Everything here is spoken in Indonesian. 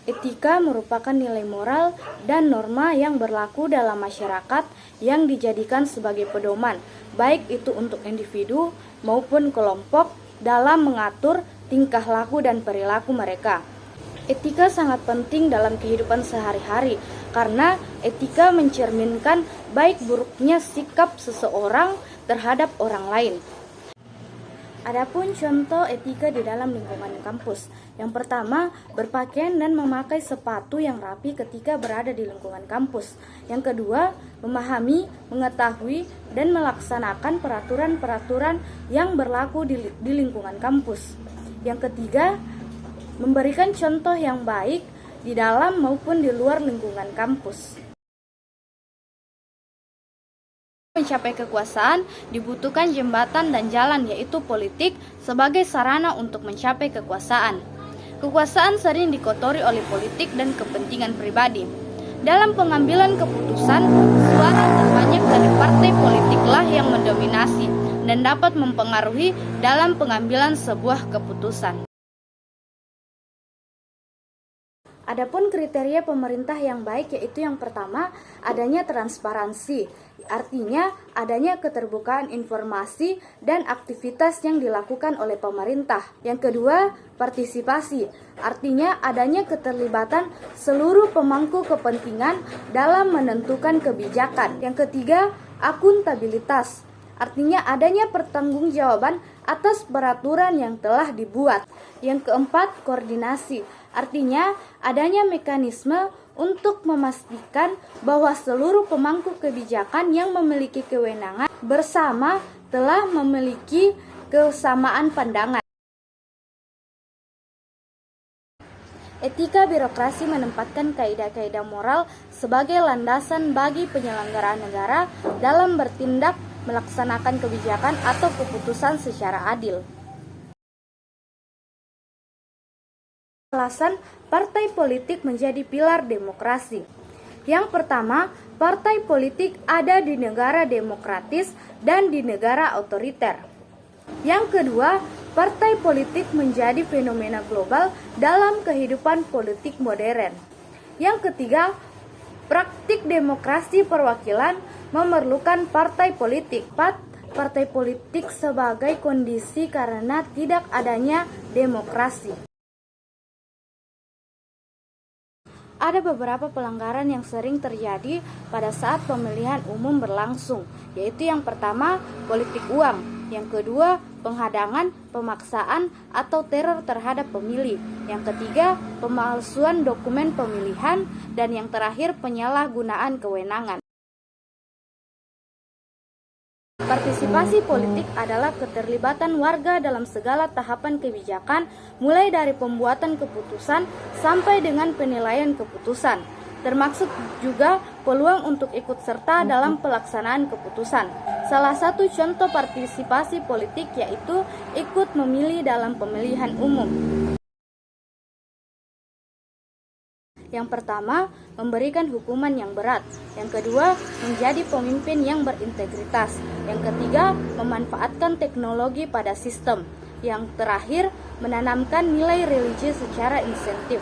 Etika merupakan nilai moral dan norma yang berlaku dalam masyarakat yang dijadikan sebagai pedoman, baik itu untuk individu maupun kelompok dalam mengatur tingkah laku dan perilaku mereka. Etika sangat penting dalam kehidupan sehari-hari karena etika mencerminkan baik buruknya sikap seseorang terhadap orang lain. Adapun contoh etika di dalam lingkungan kampus. Yang pertama, berpakaian dan memakai sepatu yang rapi ketika berada di lingkungan kampus. Yang kedua, memahami, mengetahui, dan melaksanakan peraturan-peraturan yang berlaku di lingkungan kampus. Yang ketiga, memberikan contoh yang baik di dalam maupun di luar lingkungan kampus. Mencapai kekuasaan dibutuhkan jembatan dan jalan, yaitu politik sebagai sarana untuk mencapai kekuasaan. Kekuasaan sering dikotori oleh politik dan kepentingan pribadi. Dalam pengambilan keputusan, suara terbanyak dari partai politiklah yang mendominasi dan dapat mempengaruhi dalam pengambilan sebuah keputusan. Adapun kriteria pemerintah yang baik yaitu yang pertama, adanya transparansi, artinya adanya keterbukaan informasi dan aktivitas yang dilakukan oleh pemerintah. Yang kedua, partisipasi, artinya adanya keterlibatan seluruh pemangku kepentingan dalam menentukan kebijakan. Yang ketiga, akuntabilitas, artinya adanya pertanggungjawaban atas peraturan yang telah dibuat. Yang keempat, koordinasi, artinya adanya mekanisme untuk memastikan bahwa seluruh pemangku kebijakan yang memiliki kewenangan bersama telah memiliki kesamaan pandangan. Etika birokrasi menempatkan kaidah-kaidah moral sebagai landasan bagi penyelenggaraan negara dalam bertindak melaksanakan kebijakan atau keputusan secara adil. Alasan partai politik menjadi pilar demokrasi. Yang pertama, partai politik ada di negara demokratis dan di negara otoriter. Yang kedua, partai politik menjadi fenomena global dalam kehidupan politik modern. Yang ketiga, praktik demokrasi perwakilan memerlukan partai politik. Partai politik sebagai kondisi karena tidak adanya demokrasi. Ada beberapa pelanggaran yang sering terjadi pada saat pemilihan umum berlangsung, yaitu yang pertama, politik uang, yang kedua, penghadangan, pemaksaan, atau teror terhadap pemilih, yang ketiga, pemalsuan dokumen pemilihan, dan yang terakhir, penyalahgunaan kewenangan. Partisipasi politik adalah keterlibatan warga dalam segala tahapan kebijakan, mulai dari pembuatan keputusan sampai dengan penilaian keputusan, termasuk juga peluang untuk ikut serta dalam pelaksanaan keputusan. Salah satu contoh partisipasi politik yaitu ikut memilih dalam pemilihan umum. Yang pertama, memberikan hukuman yang berat. Yang kedua, menjadi pemimpin yang berintegritas. Yang ketiga, memanfaatkan teknologi pada sistem. Yang terakhir, menanamkan nilai religi secara insentif.